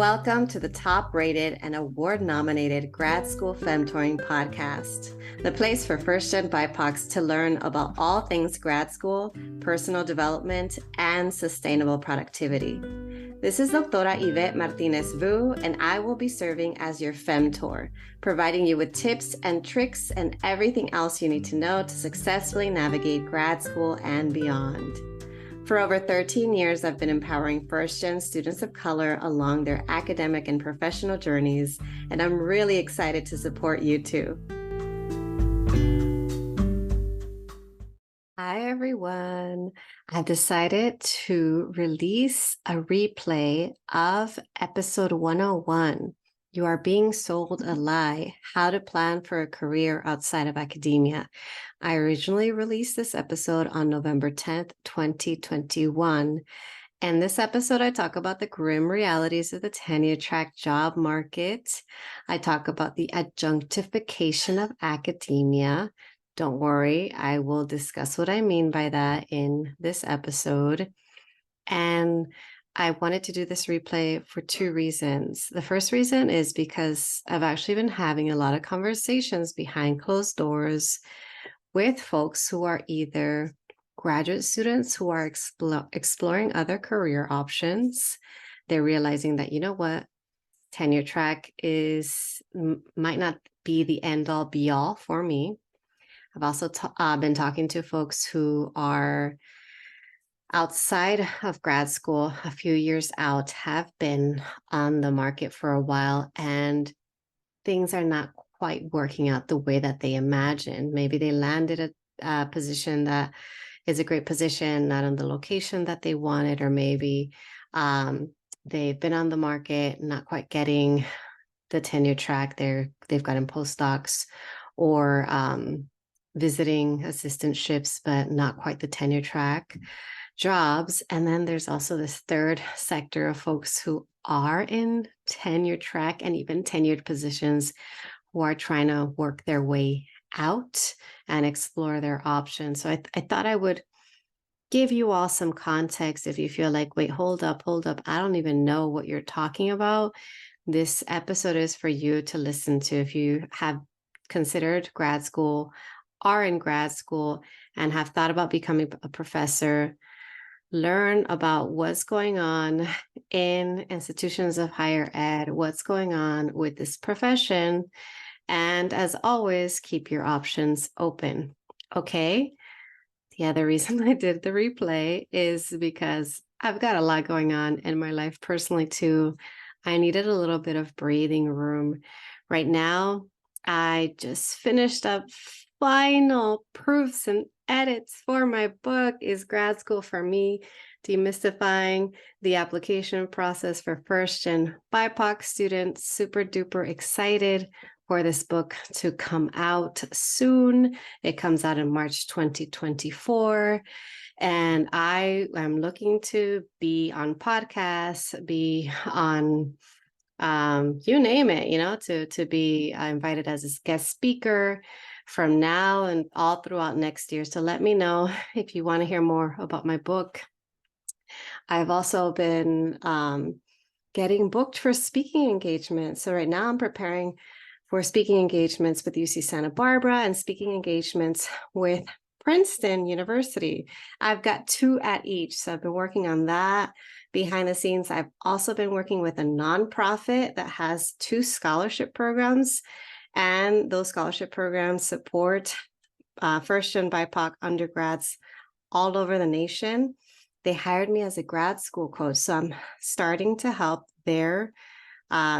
Welcome to the top-rated and award-nominated Grad School Femtoring Podcast, the place for first-gen BIPOCs to learn about all things grad school, personal development, and sustainable productivity. This is Doctora Yvette Martinez-Vu, and I will be serving as your Femtor, providing you with tips and tricks and everything else you need to know to successfully navigate grad school and beyond. For over 13 years, I've been empowering first-gen students of color along their academic and professional journeys, and I'm really excited to support you too. Hi, everyone. I've decided to release a replay of episode 101. You are being sold a lie, how to plan for a career outside of academia. I originally released this episode on November 10th, 2021. And this episode, I talk about the grim realities of the tenure-track job market. I talk about the adjunctification of academia. Don't worry, I will discuss what I mean by that in this episode. And I wanted to do this replay for two reasons. The first reason is because I've actually been having a lot of conversations behind closed doors with folks who are either graduate students who are exploring other career options. They're realizing that, you know what, tenure track might not be the end all be all for me. I've also been talking to folks who are outside of grad school, a few years out, have been on the market for a while, and things are not quite working out the way that they imagined. Maybe they landed a position that is a great position, not on the location that they wanted, or maybe they've been on the market, not quite getting the tenure track. They've gotten postdocs or visiting assistantships, but not quite the tenure track jobs. And then there's also this third sector of folks who are in tenure track and even tenured positions who are trying to work their way out and explore their options. So I thought I would give you all some context if you feel like, wait, hold up, I don't even know what you're talking about. This episode is for you to listen to if you have considered grad school, are in grad school, and have thought about becoming a professor. Learn about what's going on in institutions of higher ed, what's going on with this profession. And as always, keep your options open. Okay. The other reason I did the replay is because I've got a lot going on in my life personally too. I needed a little bit of breathing room. Right now, I just finished up final proofs and edits for my book, Is Grad School for Me? Demystifying the application process for first-gen BIPOC students. Super duper excited for this book to come out soon. It comes out in March 2024. And I am looking to be on podcasts, be on you name it, to be invited as a guest speaker from now and all throughout next year. So let me know if you want to hear more about my book. I've also been getting booked for speaking engagements. So right now I'm preparing for speaking engagements with UC Santa Barbara and speaking engagements with Princeton University. I've got 2 at each. So I've been working on that behind the scenes. I've also been working with a nonprofit that has 2 scholarship programs. And those scholarship programs support first-gen BIPOC undergrads all over the nation. They hired me as a grad school coach, so I'm starting to help their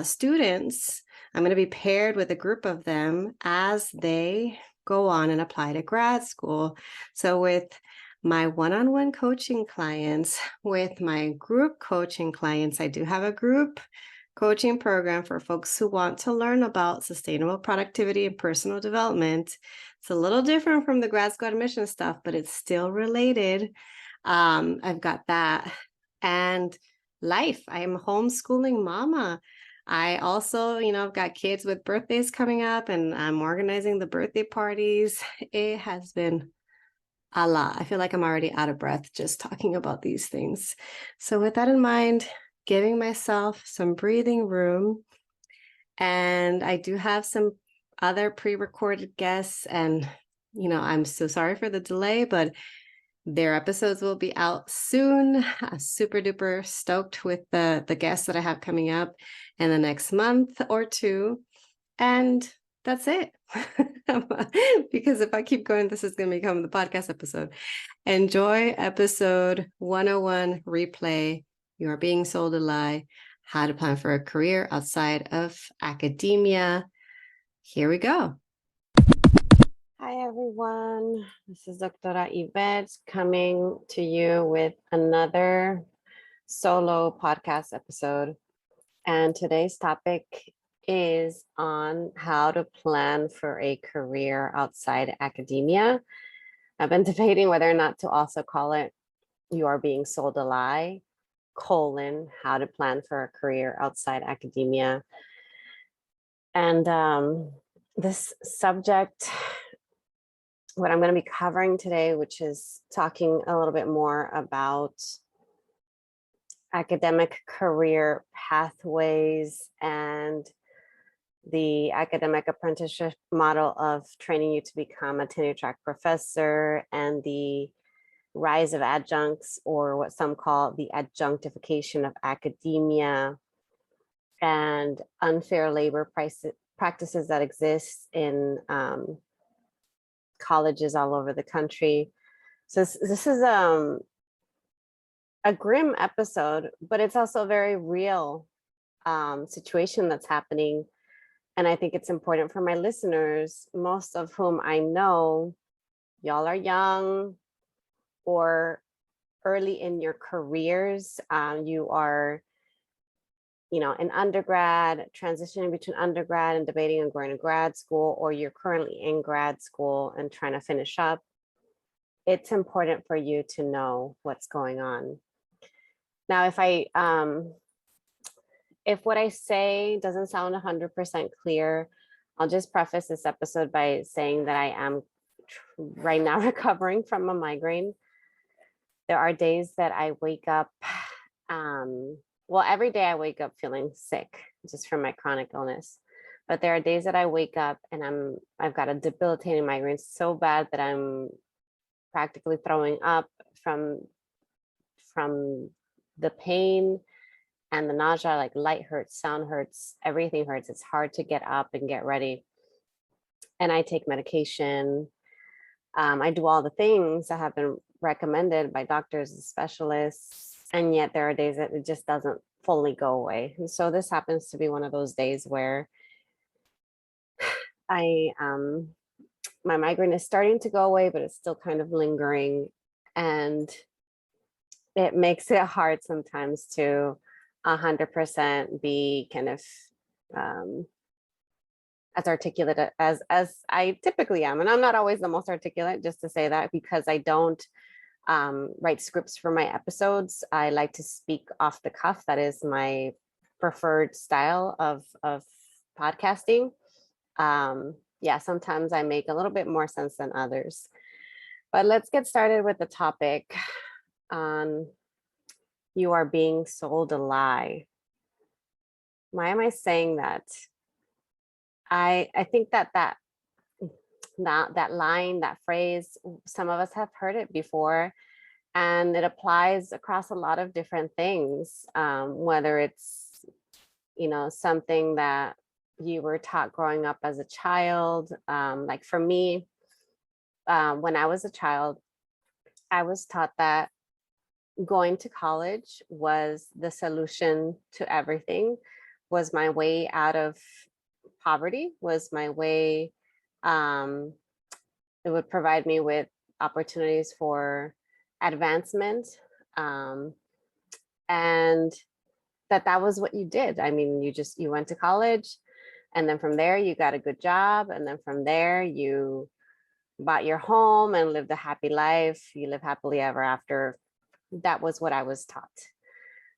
students. I'm going to be paired with a group of them as they go on and apply to grad school. So with my one-on-one coaching clients, with my group coaching clients, I do have a group coaching program for folks who want to learn about sustainable productivity and personal development. It's a little different from the grad school admission stuff, but it's still related. I've got that. And life. I am a homeschooling mama. I also, I've got kids with birthdays coming up and I'm organizing the birthday parties. It has been a lot. I feel like I'm already out of breath just talking about these things. So with that in mind, giving myself some breathing room. And I do have some other pre-recorded guests, and I'm so sorry for the delay, but their episodes will be out soon. I'm super duper stoked with the guests that I have coming up in the next month or two. And that's it. Because if I keep going, this is going to become the podcast episode. Enjoy episode 101 replay. You are being sold a lie. How to plan for a career outside of academia. Here we go. Hi, everyone. This is Dr. Yvette coming to you with another solo podcast episode. And today's topic is on how to plan for a career outside academia. I've been debating whether or not to also call it "You Are Being Sold a Lie: how to plan for a career outside academia." And this subject, what I'm going to be covering today, which is talking a little bit more about academic career pathways and the academic apprenticeship model of training you to become a tenure-track professor, and the rise of adjuncts, or what some call the adjunctification of academia, and unfair labor practices that exist in colleges all over the country. So this is a grim episode, but it's also a very real situation that's happening. And I think it's important for my listeners, most of whom I know, y'all are young or early in your careers. You are, an undergrad, transitioning between undergrad and debating on going to grad school, or you're currently in grad school and trying to finish up. It's important for you to know what's going on. Now, if what I say doesn't sound 100% clear, I'll just preface this episode by saying that I am right now recovering from a migraine. There are days that I wake up, every day I wake up feeling sick just from my chronic illness. But there are days that I wake up and I've got a debilitating migraine so bad that I'm practically throwing up from the pain and the nausea. Like, light hurts, sound hurts, everything hurts. It's hard to get up and get ready. And I take medication. I do all the things that have been recommended by doctors and specialists. And yet there are days that it just doesn't fully go away. And so this happens to be one of those days where my migraine is starting to go away, but it's still kind of lingering. And it makes it hard sometimes to 100% be kind of as articulate as I typically am. And I'm not always the most articulate, just to say that, because I don't write scripts for my episodes. I like to speak off the cuff. That is my preferred style of podcasting. Sometimes I make a little bit more sense than others. But let's get started with the topic on "You Are Being Sold a Lie." Why am I saying that? I think that line, that phrase, some of us have heard it before, and it applies across a lot of different things, whether it's, something that you were taught growing up as a child. Like for me, when I was a child, I was taught that going to college was the solution to everything, was my way out of poverty, was my way. It would provide me with opportunities for advancement, and that was what you did. I mean, you went to college, and then from there you got a good job, and then from there you bought your home and lived a happy life. You live happily ever after. That was what I was taught.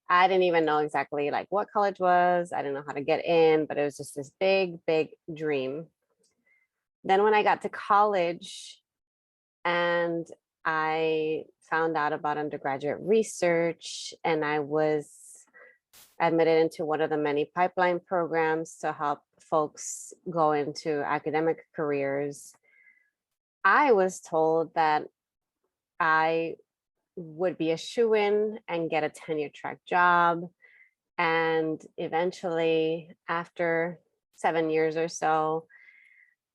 I didn't even know exactly like what college was. I didn't know how to get in, but it was just this big, big dream. Then when I got to college and I found out about undergraduate research, and I was admitted into one of the many pipeline programs to help folks go into academic careers. I was told that I would be a shoo-in and get a tenure-track job. And eventually, after 7 years or so,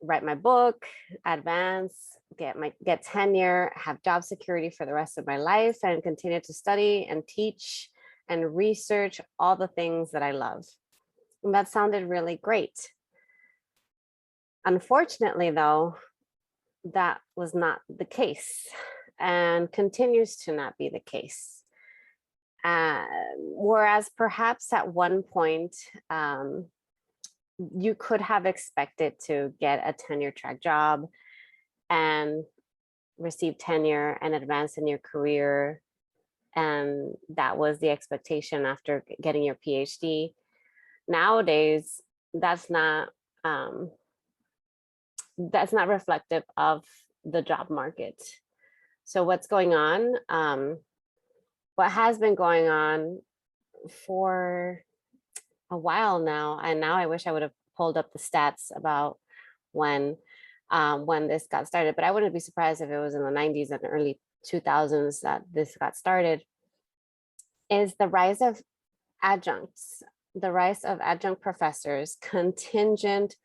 write my book, advance, get tenure, have job security for the rest of my life, and continue to study and teach and research all the things that I love. And that sounded really great. Unfortunately, though, that was not the case and continues to not be the case. Whereas perhaps at one point, you could have expected to get a tenure track job and receive tenure and advance in your career. And that was the expectation after getting your PhD. Nowadays, that's not reflective of the job market. So what's going on? What has been going on for a while now, and now I wish I would have pulled up the stats about when this got started, but I wouldn't be surprised if it was in the 90s and early 2000s that this got started, is the rise of adjuncts, the rise of adjunct professors, contingent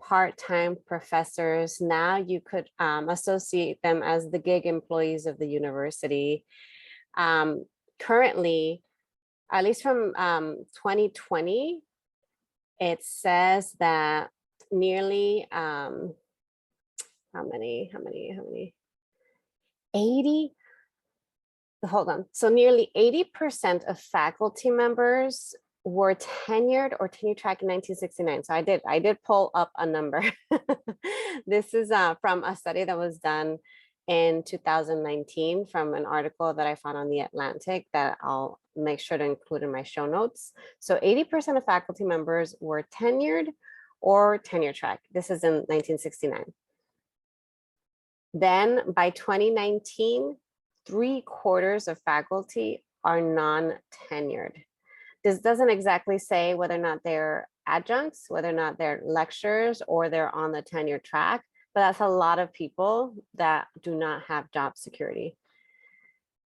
part-time professors. Now you could associate them as the gig employees of the university. Currently, at least from 2020, it says that nearly how many 80, hold on, so nearly 80% of faculty members were tenured or tenure track in 1969. So I did pull up a number. This is from a study that was done in 2019 from an article that I found on The Atlantic that I'll make sure to include in my show notes. So 80% of faculty members were tenured or tenure track. This is in 1969. Then by 2019, 3/4 of faculty are non-tenured. This doesn't exactly say whether or not they're adjuncts, whether or not they're lecturers, or they're on the tenure track, but that's a lot of people that do not have job security.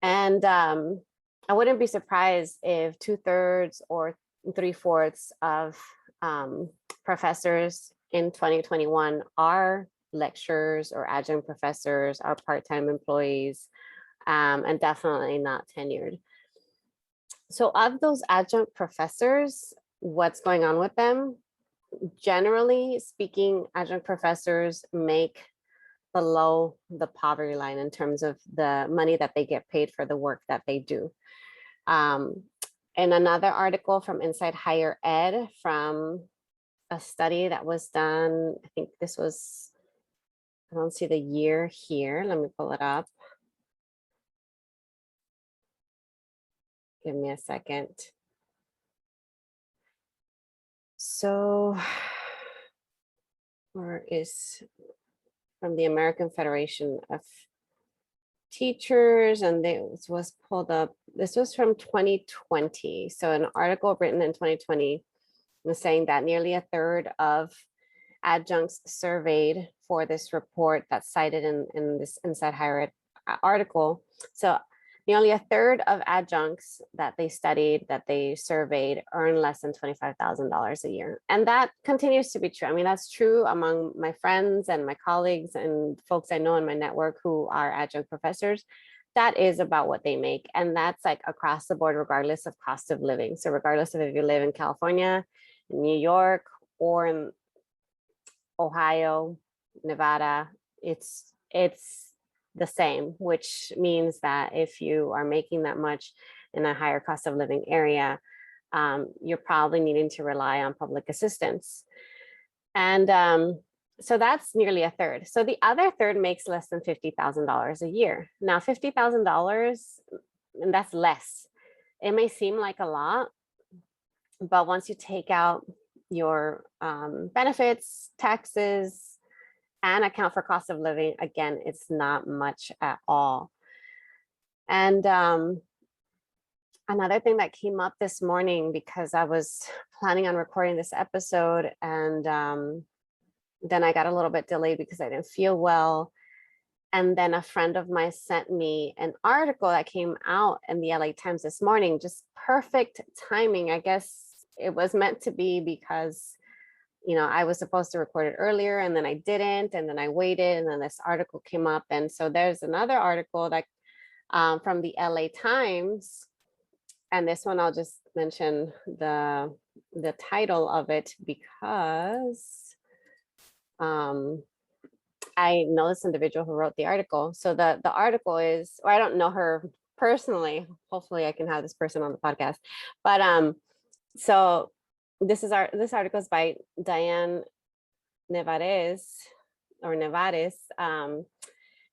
And I wouldn't be surprised if 2/3 or 3/4 of professors in 2021 are lecturers or adjunct professors, are part-time employees, and definitely not tenured. So of those adjunct professors, what's going on with them? Generally speaking, adjunct professors make below the poverty line in terms of the money that they get paid for the work that they do. In another article from Inside Higher Ed, from a study that was done, I think this was, I don't see the year here. Let me pull it up. Give me a second. So, where is from the American Federation of Teachers, and this was pulled up. This was from 2020. So an article written in 2020 was saying that nearly 1/3 of adjuncts surveyed for this report that's cited in this Inside Higher Ed article. So nearly 1/3 of adjuncts that they studied, that they surveyed, earn less than $25,000 a year. And that continues to be true. I mean, that's true among my friends and my colleagues and folks I know in my network who are adjunct professors. That is about what they make. And that's like across the board, regardless of cost of living. So regardless of if you live in California, New York, or in Ohio, Nevada, it's the same, which means that if you are making that much in a higher cost of living area, you're probably needing to rely on public assistance. And so that's nearly 1/3. So the other third makes less than $50,000 a year. Now, $50,000, and that's less. It may seem like a lot, but once you take out your benefits, taxes, and account for cost of living, again, it's not much at all. And another thing that came up this morning, because I was planning on recording this episode, and then I got a little bit delayed because I didn't feel well. And then a friend of mine sent me an article that came out in the LA Times this morning. Just perfect timing. I guess it was meant to be, because I was supposed to record it earlier, and then I didn't, and then I waited, and then this article came up. And so there's another article that from the LA Times, and this one I'll just mention the title of it, because I know this individual who wrote the article. So the article is, or I don't know her personally. Hopefully I can have this person on the podcast. But so this article is by Diane Nevares or Nevares.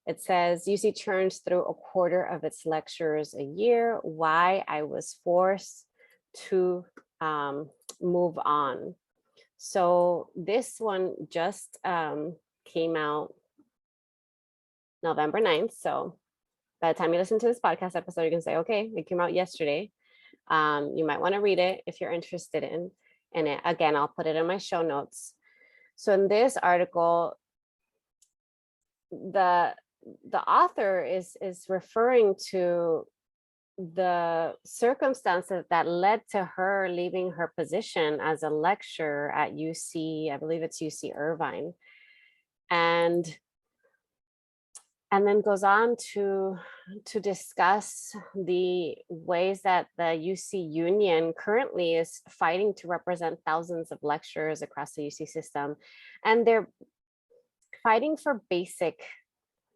It says UC churns through a quarter of its lectures a year. Why I was forced to move on. So this one just came out November 9th. So by the time you listen to this podcast episode, you can say, okay, it came out yesterday. You might want to read it if you're interested in it. Again, I'll put it in my show notes. So in this article, the author is referring to the circumstances that led to her leaving her position as a lecturer at UC, I believe it's UC Irvine, and then goes on to discuss the ways that the UC Union currently is fighting to represent thousands of lecturers across the UC system. And they're fighting for basic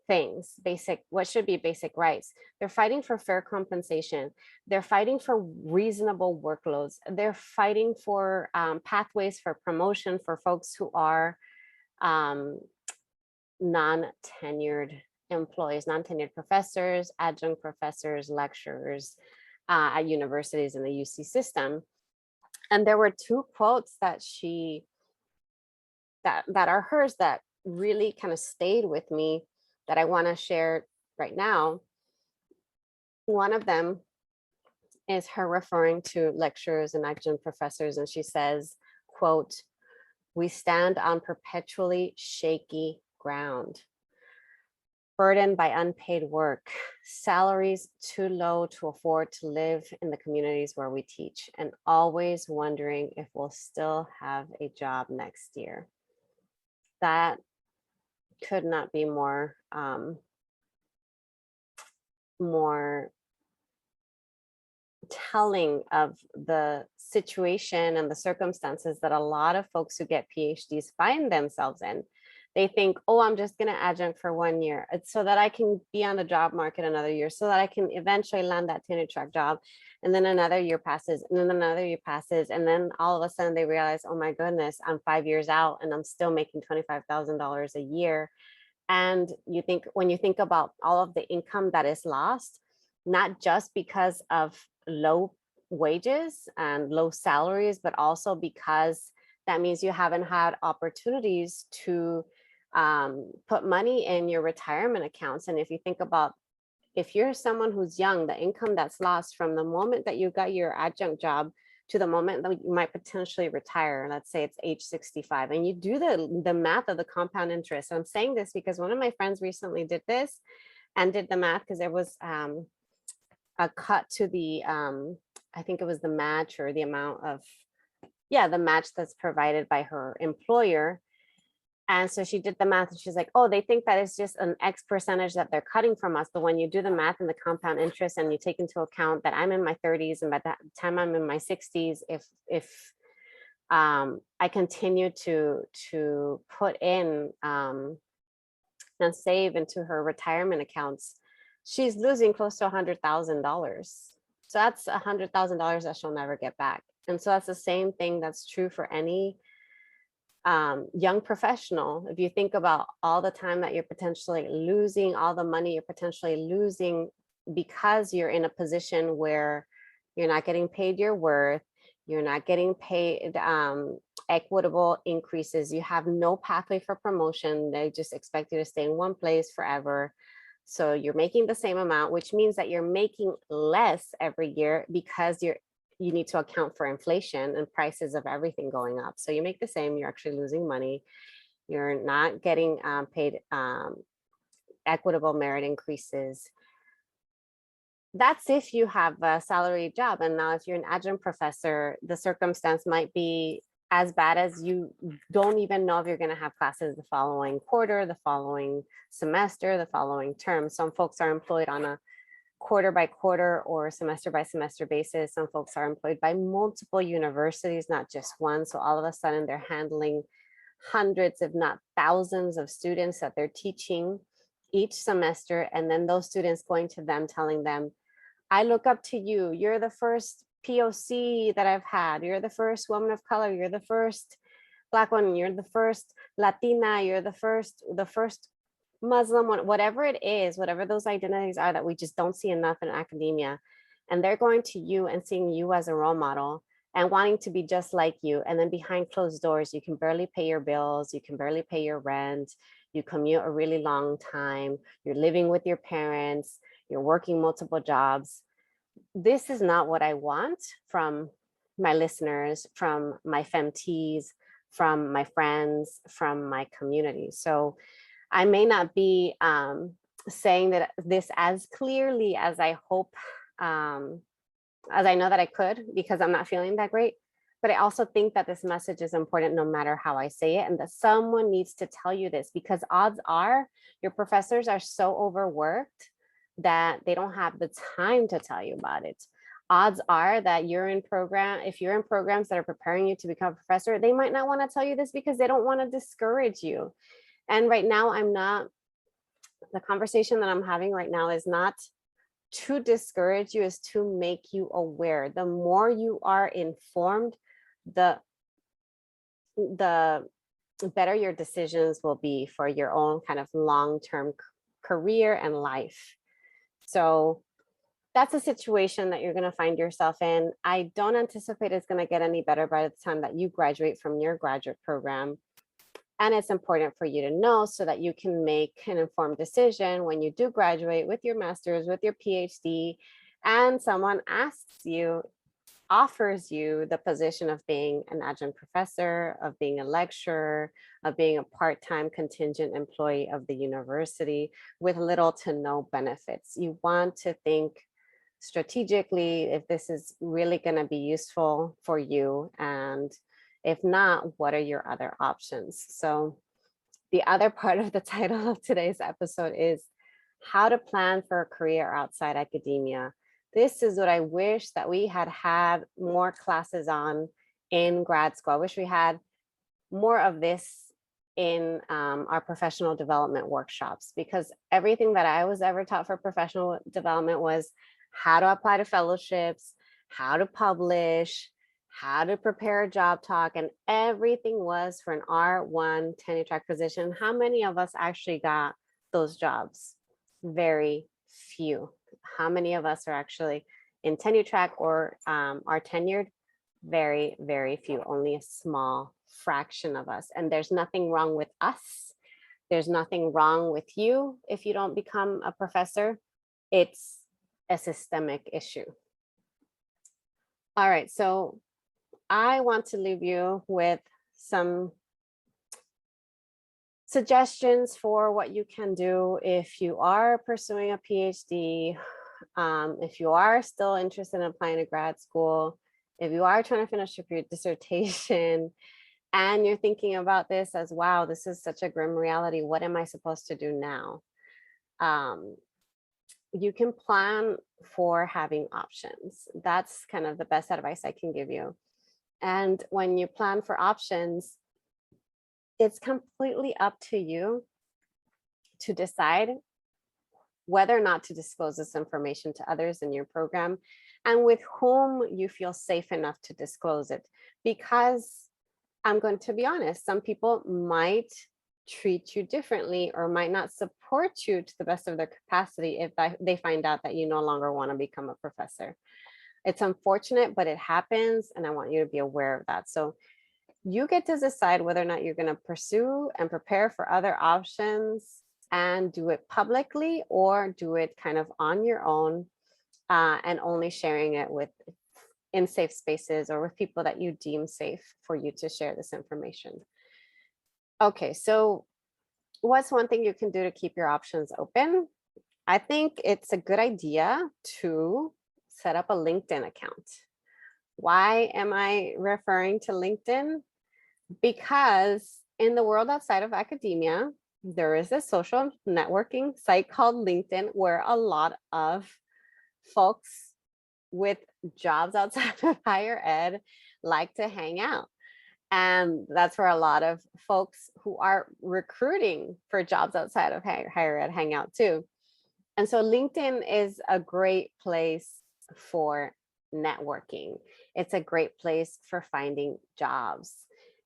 things, what should be basic rights. They're fighting for fair compensation. They're fighting for reasonable workloads. They're fighting for pathways for promotion for folks who are non-tenured employees, non-tenured professors, adjunct professors, lecturers at universities in the UC system. And there were two quotes that are hers that really kind of stayed with me, that I want to share right now. One of them is her referring to lecturers and adjunct professors, and she says, quote, "We stand on perpetually shaky ground, burdened by unpaid work, salaries too low to afford to live in the communities where we teach, and always wondering if we'll still have a job next year." That could not be more telling of the situation and the circumstances that a lot of folks who get PhDs find themselves in. They think, oh, I'm just going to adjunct for 1 year. It's so that I can be on the job market another year, so that I can eventually land that tenure-track job. And then another year passes, and then another year passes. And then all of a sudden they realize, oh my goodness, I'm 5 years out and I'm still making $25,000 a year. And when you think about all of the income that is lost, not just because of low wages and low salaries, but also because that means you haven't had opportunities to put money in your retirement accounts. And if you think about, if you're someone who's young, the income that's lost from the moment that you got your adjunct job to the moment that you might potentially retire, let's say it's age 65, and you do the math of the compound interest. And I'm saying this because one of my friends recently did this and did the math, because there was a cut to the, I think it was the match, or the amount of, the match that's provided by her employer. And so she did the math, and she's like, oh, they think that it's just an X percentage that they're cutting from us. But when you do the math and the compound interest, and you take into account that I'm in my 30s, and by that time I'm in my 60s, if I continue to put in and save into her retirement accounts, she's losing close to $100,000. So that's $100,000 that she'll never get back. And so that's the same thing that's true for any young professional. If you think about all the time that you're potentially losing, all the money you're potentially losing because you're in a position where you're not getting paid your worth, you're not getting paid equitable increases, you have no pathway for promotion, they just expect you to stay in one place forever. So you're making the same amount, which means that you're making less every year because you need to account for inflation and prices of everything going up. So you make the same, you're actually losing money. You're not getting paid equitable merit increases. That's if you have a salary job. And now if you're an adjunct professor, the circumstance might be as bad as you don't even know if you're going to have classes the following quarter, the following semester, the following term. Some folks are employed on a quarter by quarter or semester by semester basis. Some folks are employed by multiple universities, not just one. So all of a sudden they're handling hundreds, if not thousands of students that they're teaching each semester. And then those students going to them, telling them, I look up to you. You're the first POC that I've had. You're the first woman of color. You're the first Black one. You're the first Latina. You're the first Muslim one, whatever it is, whatever those identities are that we just don't see enough in academia. And they're going to you and seeing you as a role model and wanting to be just like you. And then behind closed doors, you can barely pay your bills. You can barely pay your rent. You commute a really long time. You're living with your parents. You're working multiple jobs. This is not what I want from my listeners, from my femtees, from my friends, from my community. So I may not be saying that this as clearly as I hope, as I know that I could, because I'm not feeling that great. But I also think that this message is important no matter how I say it, and that someone needs to tell you this, because odds are your professors are so overworked that they don't have the time to tell you about it. Odds are that if you're in programs that are preparing you to become a professor, they might not want to tell you this because they don't want to discourage you. And right now, the conversation that I'm having right now is not to discourage you, is to make you aware. The more you are informed, the better your decisions will be for your own kind of long-term career and life. So that's a situation that you're going to find yourself in. I don't anticipate it's going to get any better by the time that you graduate from your graduate program. And it's important for you to know so that you can make an informed decision when you do graduate with your master's, with your PhD, and someone offers you the position of being an adjunct professor, of being a lecturer, of being a part-time contingent employee of the university with little to no benefits. You want to think strategically if this is really going to be useful for you, and if not, what are your other options? So the other part of the title of today's episode is how to plan for a career outside academia. This is what I wish that we had more classes on in grad school. I wish we had more of this in our professional development workshops, because everything that I was ever taught for professional development was how to apply to fellowships, how to publish, how to prepare a job talk, and everything was for an R1 tenure track position. How many of us actually got those jobs? Very few. How many of us are actually in tenure track or are tenured? Very, very few, only a small fraction of us. And there's nothing wrong with us. There's nothing wrong with you if you don't become a professor. It's a systemic issue. All right, so I want to leave you with some suggestions for what you can do if you are pursuing a PhD, if you are still interested in applying to grad school, if you are trying to finish up your dissertation, and you're thinking about this as, wow, this is such a grim reality. What am I supposed to do now? You can plan for having options. That's kind of the best advice I can give you. And when you plan for options, it's completely up to you to decide whether or not to disclose this information to others in your program and with whom you feel safe enough to disclose it. Because I'm going to be honest, some people might treat you differently or might not support you to the best of their capacity if they find out that you no longer want to become a professor. It's unfortunate, but it happens, and I want you to be aware of that. So you get to decide whether or not you're going to pursue and prepare for other options and do it publicly, or do it kind of on your own, and only sharing it in safe spaces or with people that you deem safe for you to share this information. Okay, so what's one thing you can do to keep your options open? I think it's a good idea to set up a LinkedIn account. Why am I referring to LinkedIn? Because in the world outside of academia, there is a social networking site called LinkedIn where a lot of folks with jobs outside of higher ed like to hang out. And that's where a lot of folks who are recruiting for jobs outside of higher ed hang out too. And so LinkedIn is a great place for networking. It's a great place for finding jobs.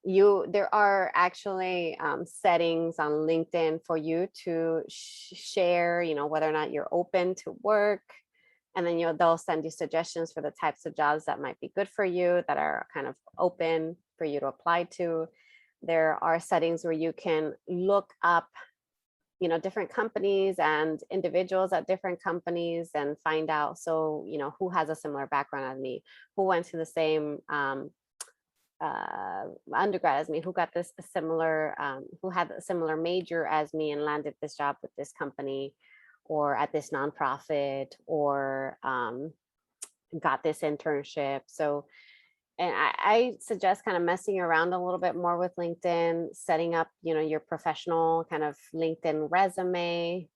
There are actually settings on LinkedIn for you to share, whether or not you're open to work. And then they'll send you suggestions for the types of jobs that might be good for you, that are kind of open for you to apply to. There are settings where you can look up different companies and individuals at different companies and find out, so who has a similar background as me, who went to the same undergrad as me, who got this similar who had a similar major as me and landed this job with this company or at this nonprofit, or got this internship. So, and I suggest kind of messing around a little bit more with LinkedIn, setting up, your professional kind of LinkedIn resume,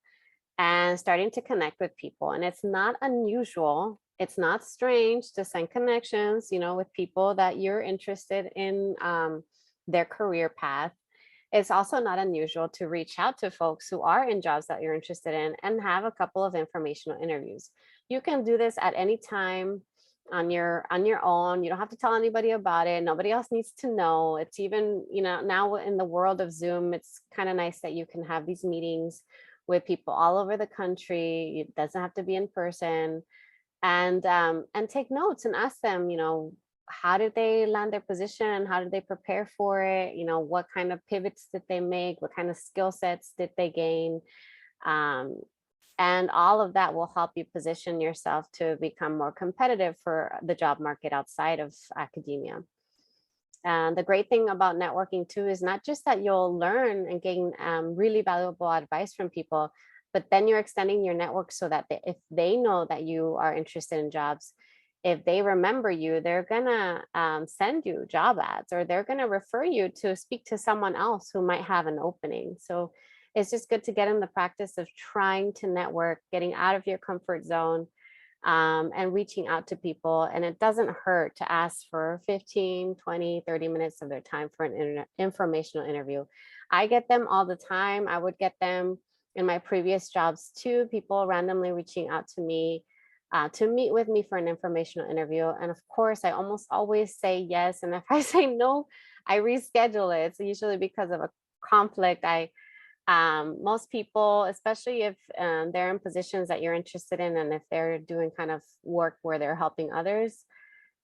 and starting to connect with people. And it's not unusual, it's not strange to send connections, with people that you're interested in their career path. It's also not unusual to reach out to folks who are in jobs that you're interested in and have a couple of informational interviews. You can do this at any time on your own. You don't have to tell anybody about it. Nobody else needs to know. It's even, now in the world of Zoom, it's kind of nice that you can have these meetings with people all over the country. It doesn't have to be in person, and take notes and ask them, how did they land their position? How did they prepare for it? What kind of pivots did they make? What kind of skill sets did they gain? And all of that will help you position yourself to become more competitive for the job market outside of academia. And the great thing about networking too is not just that you'll learn and gain really valuable advice from people, but then you're extending your network so that if they know that you are interested in jobs, if they remember you, they're gonna send you job ads, or they're gonna refer you to speak to someone else who might have an opening. So it's just good to get in the practice of trying to network, getting out of your comfort zone, and reaching out to people. And it doesn't hurt to ask for 15, 20, 30 minutes of their time for an informational interview. I get them all the time. I would get them in my previous jobs too, people randomly reaching out to me to meet with me for an informational interview. And of course, I almost always say yes. And if I say no, I reschedule it. It's usually because of a conflict. Most people, especially if they're in positions that you're interested in, and if they're doing kind of work where they're helping others,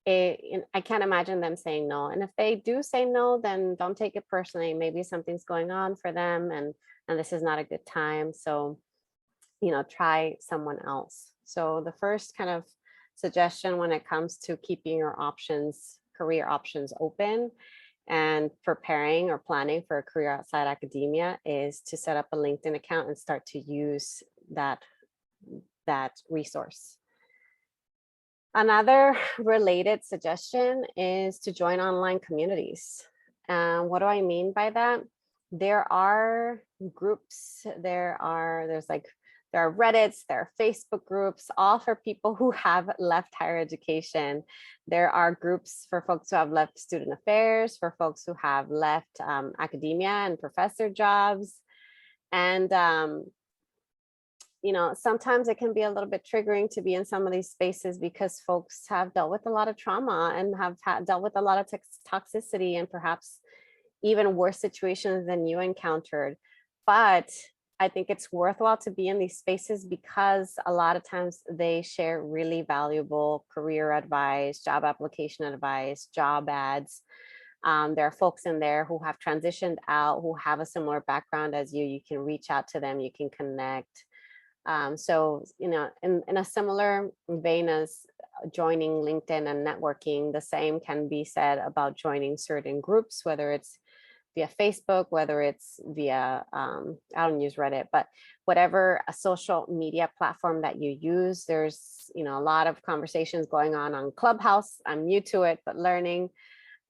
I can't imagine them saying no. And if they do say no, then don't take it personally. Maybe something's going on for them, and this is not a good time. So, try someone else. So the first kind of suggestion when it comes to keeping your career options open and preparing or planning for a career outside academia, is to set up a LinkedIn account and start to use that resource. Another related suggestion is to join online communities. What do I mean by that? There are groups, there are Reddits, there are Facebook groups, all for people who have left higher education. There are groups for folks who have left student affairs, for folks who have left academia and professor jobs. And, sometimes it can be a little bit triggering to be in some of these spaces because folks have dealt with a lot of trauma and have dealt with a lot of toxicity and perhaps even worse situations than you encountered. But I think it's worthwhile to be in these spaces because a lot of times they share really valuable career advice, job application advice, job ads. There are folks in there who have transitioned out, who have a similar background as you. You can reach out to them, you can connect. So, in a similar vein as joining LinkedIn and networking, the same can be said about joining certain groups, whether it's via Facebook, whether it's via, I don't use Reddit, but whatever a social media platform that you use, there's, a lot of conversations going on Clubhouse. I'm new to it, but learning.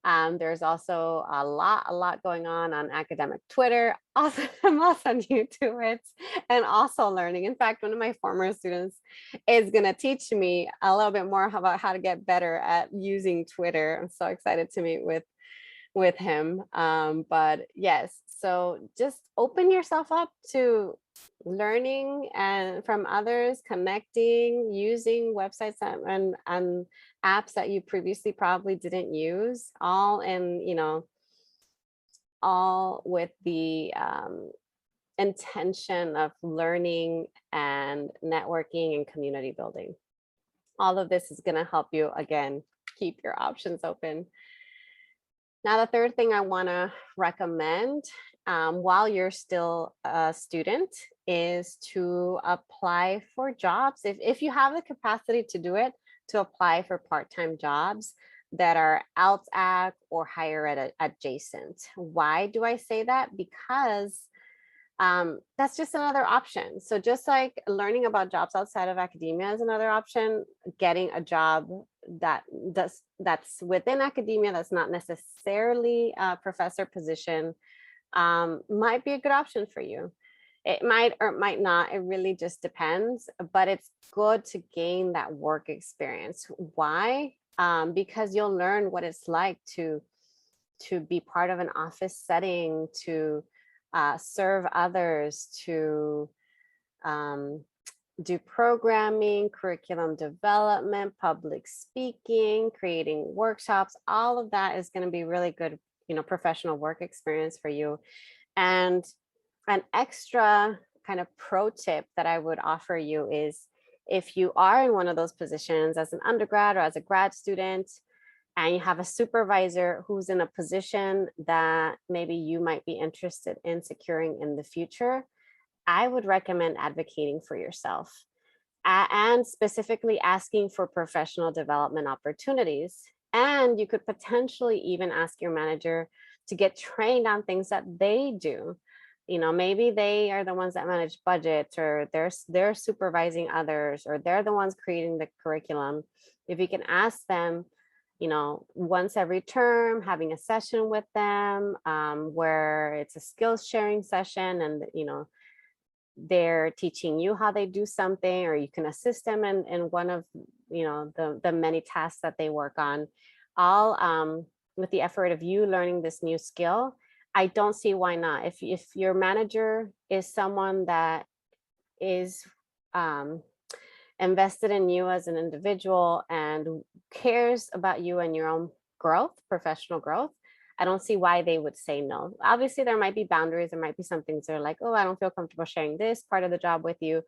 There's also a lot going on academic Twitter. Also, I'm also new to it and also learning. In fact, one of my former students is going to teach me a little bit more about how to get better at using Twitter. I'm so excited to meet with him. But yes, so just open yourself up to learning and from others, connecting, using websites and apps that you previously probably didn't use, all with the intention of learning and networking and community building. All of this is going to help you, again, keep your options open. Now, the third thing I want to recommend while you're still a student is to apply for jobs. If you have the capacity to do it, to apply for part-time jobs that are LTAC or higher ed adjacent. Why do I say that? Because that's just another option. So just like learning about jobs outside of academia is another option, getting a job that's within academia, that's not necessarily a professor position, might be a good option for you. It might or might not, it really just depends, but it's good to gain that work experience. Why? Because you'll learn what it's like to be part of an office setting, to serve others, to do programming, curriculum development, public speaking, creating workshops. All of that is going to be really good, professional work experience for you. And an extra kind of pro tip that I would offer you is, if you are in one of those positions as an undergrad or as a grad student, and you have a supervisor who's in a position that maybe you might be interested in securing in the future, I would recommend advocating for yourself and specifically asking for professional development opportunities. And you could potentially even ask your manager to get trained on things that they do. Maybe they are the ones that manage budgets, or they're supervising others, or they're the ones creating the curriculum. If you can ask them, once every term, having a session with them where it's a skills sharing session, and they're teaching you how they do something, or you can assist them in one of the many tasks that they work on, all with the effort of you learning this new skill. I don't see why not. If your manager is someone that is invested in you as an individual and cares about you and your own growth, professional growth, I don't see why they would say no. Obviously, there might be boundaries. There might be some things that are like, oh, I don't feel comfortable sharing this part of the job with you.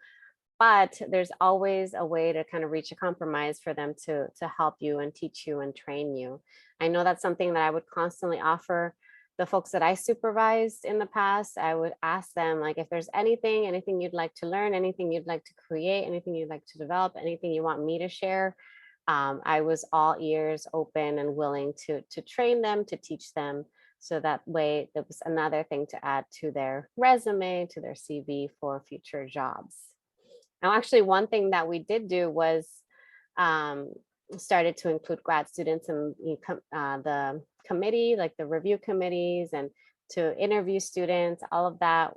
But there's always a way to kind of reach a compromise for them to help you and teach you and train you. I know that's something that I would constantly offer the folks that I supervised in the past. I would ask them, like, if there's anything you'd like to learn, anything you'd like to create, anything you'd like to develop, anything you want me to share, I was all ears, open and willing to train them, to teach them. So that way, there was another thing to add to their resume, to their CV for future jobs. Now, actually, one thing that we did do was started to include grad students in the committee, like the review committees, and to interview students, all of that.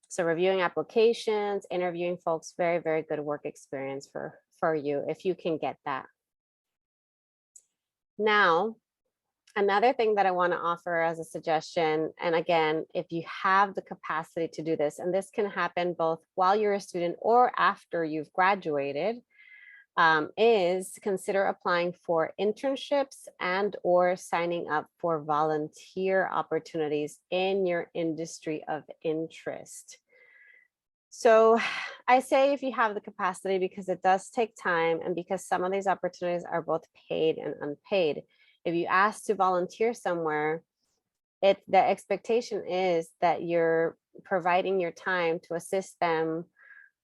So reviewing applications, interviewing folks, very, very good work experience for you if you can get that. Now, another thing that I want to offer as a suggestion, and again, if you have the capacity to do this, and this can happen both while you're a student or after you've graduated, is consider applying for internships and or signing up for volunteer opportunities in your industry of interest. So I say if you have the capacity, because it does take time, and because some of these opportunities are both paid and unpaid. If you ask to volunteer somewhere, the expectation is that you're providing your time to assist them,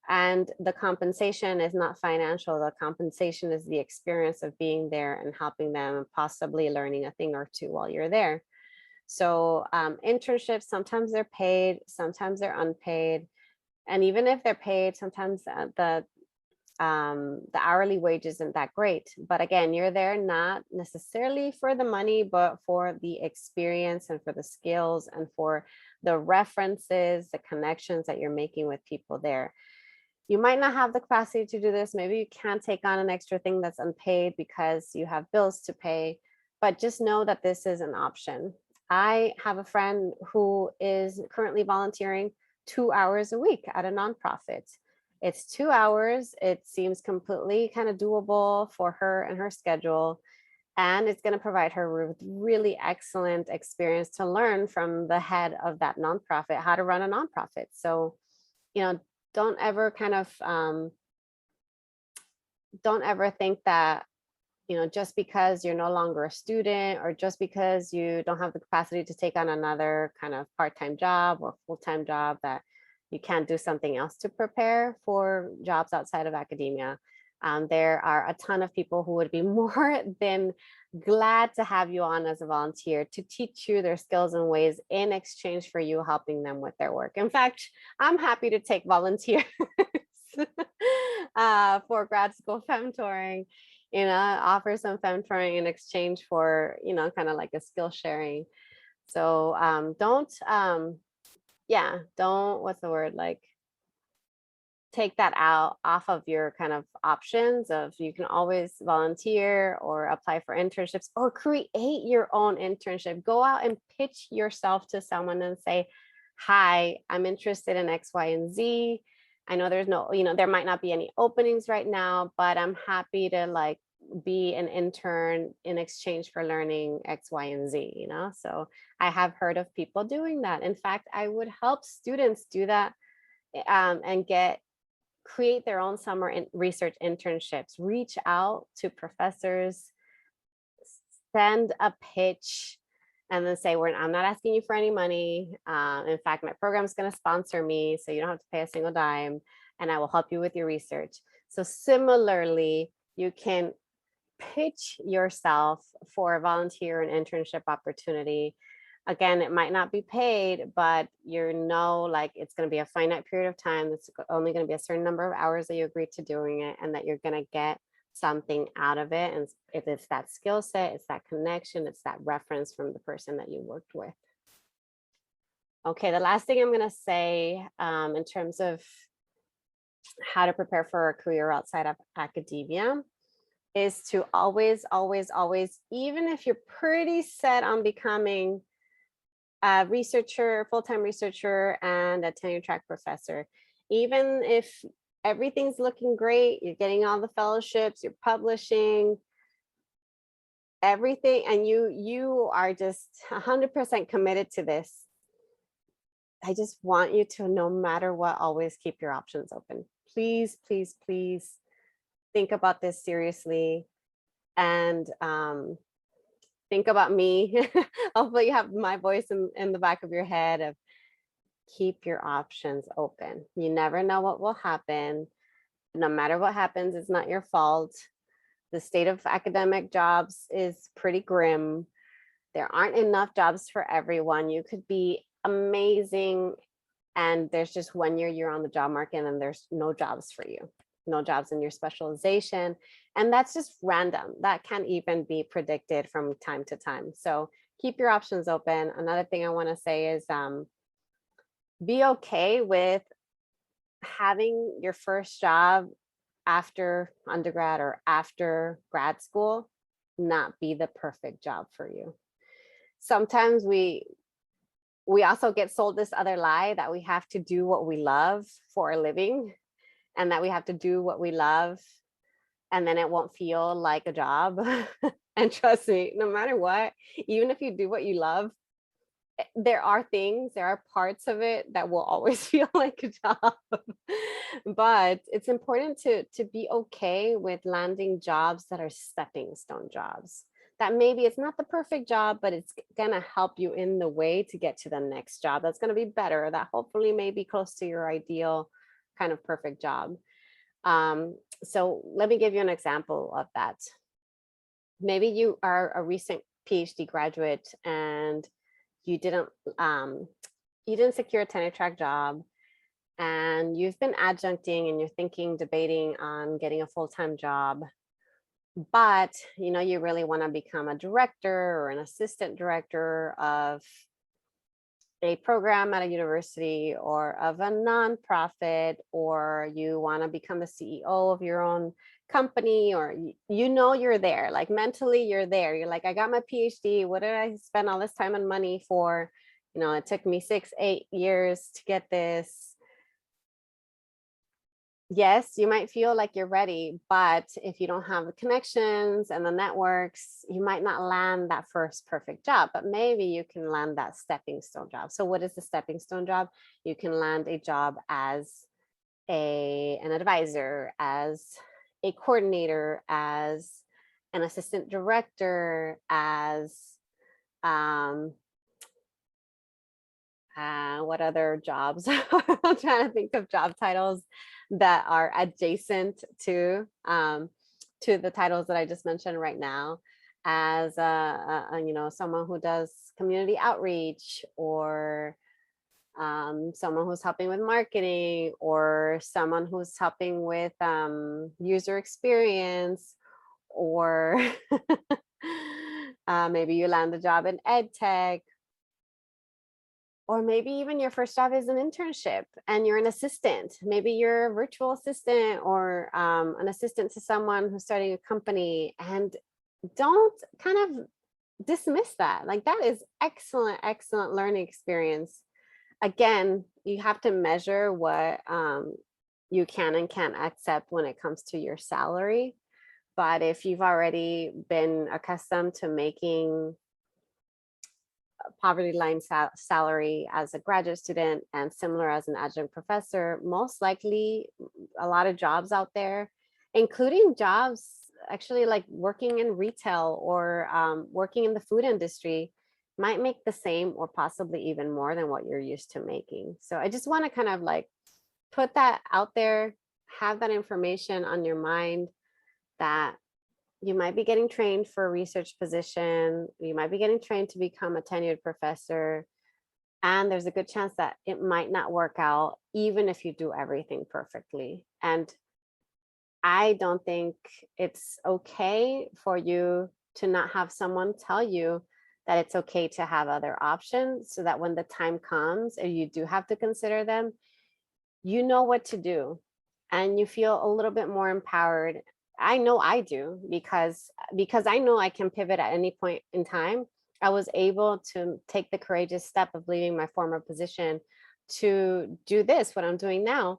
and the compensation is not financial. The compensation is the experience of being there and helping them and possibly learning a thing or two while you're there. So internships, sometimes they're paid, sometimes they're unpaid. And even if they're paid, sometimes the hourly wage isn't that great. But again, you're there not necessarily for the money, but for the experience and for the skills and for the references, the connections that you're making with people there. You might not have the capacity to do this. Maybe you can't take on an extra thing that's unpaid because you have bills to pay, but just know that this is an option. I have a friend who is currently volunteering 2 hours a week at a nonprofit. It's 2 hours. It seems completely kind of doable for her and her schedule. And it's going to provide her with really excellent experience to learn from the head of that nonprofit, how to run a nonprofit. So, don't ever don't ever think that, just because you're no longer a student or just because you don't have the capacity to take on another kind of part-time job or full-time job, that you can't do something else to prepare for jobs outside of academia. There are a ton of people who would be more than glad to have you on as a volunteer to teach you their skills and ways in exchange for you helping them with their work. In fact, I'm happy to take volunteers for Grad School Femtoring, offer some femtoring in exchange for, kind of like a skill sharing. So don't, what's the word, like, take that off of your kind of options of, you can always volunteer or apply for internships or create your own internship. Go out and pitch yourself to someone and say, hi, I'm interested in X, Y, and Z. I know there's no, there might not be any openings right now, but I'm happy to be an intern in exchange for learning X, Y, and Z, So I have heard of people doing that. In fact, I would help students do that and create their own summer research internships. Reach out to professors, send a pitch, and then say, I'm not asking you for any money. In fact, my program is going to sponsor me, so you don't have to pay a single dime, and I will help you with your research. So similarly, you can pitch yourself for a volunteer and internship opportunity. Again, it might not be paid, but it's going to be a finite period of time. It's only going to be a certain number of hours that you agree to doing it, and that you're going to get something out of it. And if it's that skill set, it's that connection, it's that reference from the person that you worked with. Okay, the last thing I'm going to say in terms of how to prepare for a career outside of academia is to always, always, always, even if you're pretty set on becoming a researcher, full-time researcher, and a tenure-track professor, even if everything's looking great, you're getting all the fellowships, you're publishing everything, and you are just 100% committed to this, I just want you to, no matter what, always keep your options open. Please, please, please think about this seriously, and think about me. Hopefully you have my voice in the back of your head of keep your options open. You never know what will happen. No matter what happens, it's not your fault. The state of academic jobs is pretty grim. There aren't enough jobs for everyone. You could be amazing, and there's just 1 year you're on the job market and there's no jobs for you, no jobs in your specialization. And that's just random. That can't even be predicted from time to time. So keep your options open. Another thing I want to say is be okay with having your first job after undergrad or after grad school not be the perfect job for you. Sometimes we also get sold this other lie that we have to do what we love for a living, and that we have to do what we love, and then it won't feel like a job. And trust me, no matter what, even if you do what you love, there are parts of it that will always feel like a job. But it's important to be okay with landing jobs that are stepping stone jobs, that maybe it's not the perfect job, but it's going to help you in the way to get to the next job that's going to be better, that hopefully may be close to your ideal kind of perfect job. So let me give you an example of that. Maybe you are a recent PhD graduate and you didn't secure a tenure track job, and you've been adjuncting and you're debating on getting a full-time job, but you really want to become a director or an assistant director of a program at a university or of a nonprofit, or you want to become the CEO of your own company, or you're there, like mentally you're there. You're like, I got my PhD. What did I spend all this time and money for? It took me 6-8 years to get this. Yes, you might feel like you're ready, but if you don't have the connections and the networks, you might not land that first perfect job, but maybe you can land that stepping stone job. So what is the stepping stone job? You can land a job as an advisor, as a coordinator, as an assistant director, as what other jobs? I'm trying to think of job titles that are adjacent to the titles that I just mentioned right now, as someone who does community outreach, or someone who's helping with marketing, or someone who's helping with user experience, or maybe you land a job in ed tech. Or maybe even your first job is an internship and you're an assistant. Maybe you're a virtual assistant, or an assistant to someone who's starting a company. And don't kind of dismiss that. Like, that is excellent, excellent learning experience. Again, you have to measure what you can and can't accept when it comes to your salary. But if you've already been accustomed to making poverty line salary as a graduate student and similar as an adjunct professor, most likely a lot of jobs out there, including jobs actually like working in retail or working in the food industry, might make the same or possibly even more than what you're used to making. So I just want to kind of like put that out there, have that information on your mind, that you might be getting trained for a research position. You might be getting trained to become a tenured professor. And there's a good chance that it might not work out, even if you do everything perfectly. And I don't think it's okay for you to not have someone tell you that it's okay to have other options, so that when the time comes and you do have to consider them, you know what to do and you feel a little bit more empowered. I know I do, because I know I can pivot at any point in time. I was able to take the courageous step of leaving my former position to do this, what I'm doing now.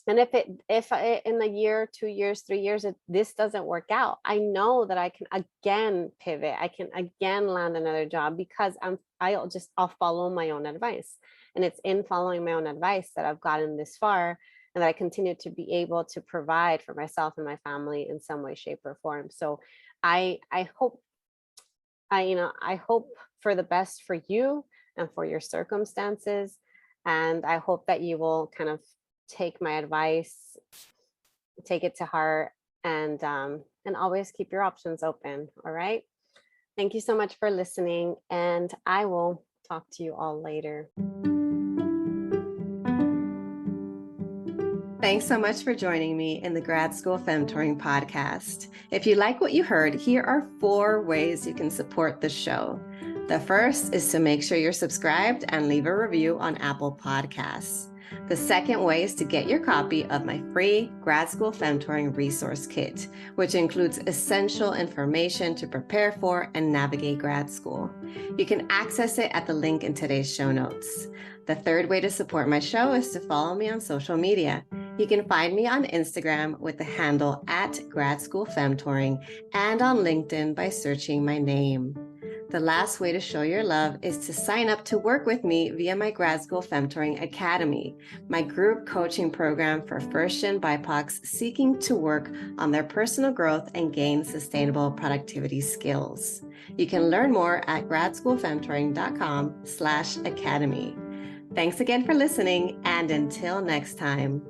And if in a year, 2 years, 3 years, this doesn't work out, I know that I can again pivot. I can again land another job, because I'll follow my own advice. And it's in following my own advice that I've gotten this far, and that I continue to be able to provide for myself and my family in some way, shape, or form. So I hope for the best for you and for your circumstances. And I hope that you will kind of take my advice, take it to heart, and always keep your options open. All right. Thank you so much for listening, and I will talk to you all later. Thanks so much for joining me in the Grad School Femtoring Podcast. If you like what you heard, here are 4 ways you can support the show. The first is to make sure you're subscribed and leave a review on Apple Podcasts. The second way is to get your copy of my free Grad School Femtoring Resource Kit, which includes essential information to prepare for and navigate grad school. You can access it at the link in today's show notes. The third way to support my show is to follow me on social media. You can find me on Instagram with the handle @Grad School Femtoring, and on LinkedIn by searching my name. The last way to show your love is to sign up to work with me via my Grad School Femtoring Academy, my group coaching program for first-gen BIPOCs seeking to work on their personal growth and gain sustainable productivity skills. You can learn more at gradschoolfemtoring.com/academy. Thanks again for listening, and until next time.